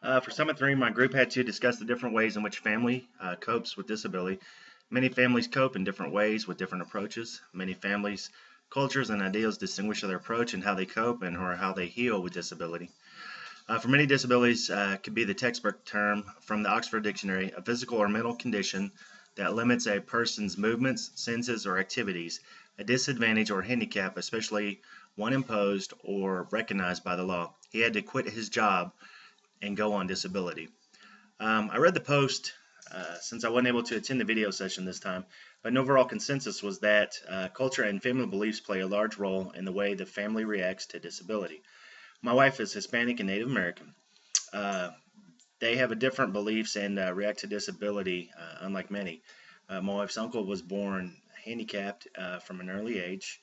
For Summit 3, my group had to discuss the different ways in which family copes with disability. Many families cope in different ways with different approaches. Many families, cultures, and ideals distinguish their approach and how they cope and or how they heal with disability. For many disabilities, could be the textbook term from the Oxford Dictionary, a physical or mental condition that limits a person's movements, senses, or activities, a disadvantage or handicap, especially one imposed or recognized by the law. He had to quit his job and go on disability. I read the post since I wasn't able to attend the video session this time, but an overall consensus was that culture and family beliefs play a large role in the way the family reacts to disability. My wife is Hispanic and Native American. Uh, they have a different beliefs and react to disability unlike many. My wife's uncle was born handicapped from an early age.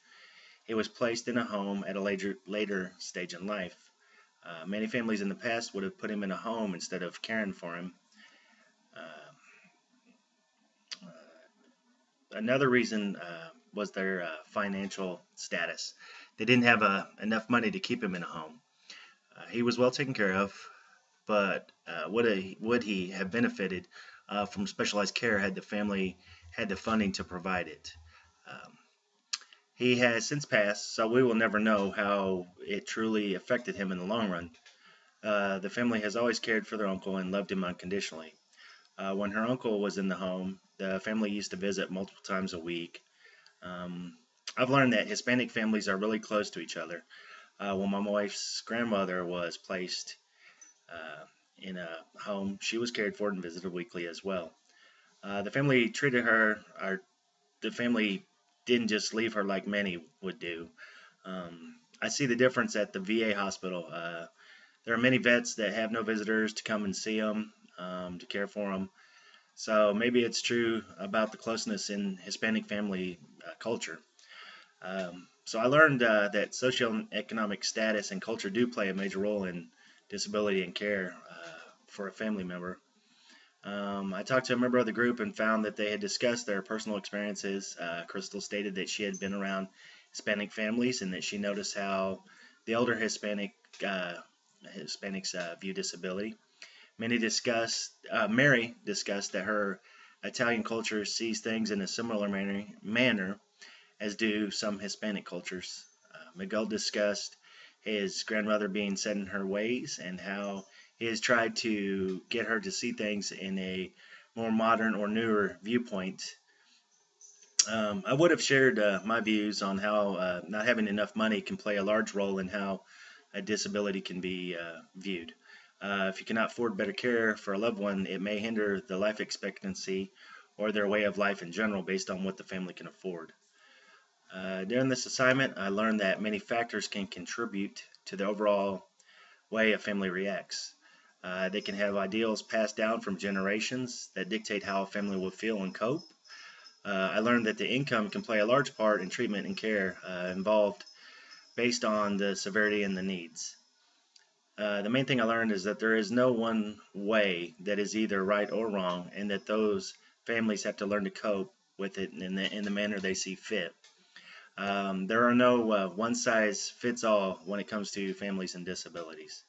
He was placed in a home at a later stage in life. Many families in the past would have put him in a home instead of caring for him. Uh, Another reason was their financial status. They didn't have enough money to keep him in a home. He was well taken care of, but would he have benefited from specialized care had the family had the funding to provide it? Um, he has since passed, so we will never know how it truly affected him in the long run. The family has always cared for their uncle and loved him unconditionally. When her uncle was in the home, the family used to visit multiple times a week. Um, I've learned that Hispanic families are really close to each other. When my wife's grandmother was placed uh, in a home, she was cared for and visited weekly as well. The family treated her, or the family didn't just leave her like many would do. I see the difference at the VA hospital. There are many vets that have no visitors to come and see them, to care for them. So maybe it's true about the closeness in Hispanic family culture. So I learned that socioeconomic status and culture do play a major role in disability and care for a family member. I talked to a member of the group and found that they had discussed their personal experiences. Crystal stated that she had been around Hispanic families and that she noticed how the older uh, Hispanics view disability. Mary discussed that her Italian culture sees things in a similar manner as do some Hispanic cultures. Miguel discussed his grandmother being set in her ways and how he has tried to get her to see things in a more modern or newer viewpoint. I would have shared my views on how not having enough money can play a large role in how a disability can be viewed. If you cannot afford better care for a loved one, it may hinder the life expectancy or their way of life in general based on what the family can afford. During this assignment, I learned that many factors can contribute to the overall way a family reacts. They can have ideals passed down from generations that dictate how a family will feel and cope. I learned that the income can play a large part in treatment and care involved based on the severity and the needs. The main thing I learned is that there is no one way that is either right or wrong, and that those families have to learn to cope with it in the manner they see fit. There are no one size fits all when it comes to families and disabilities.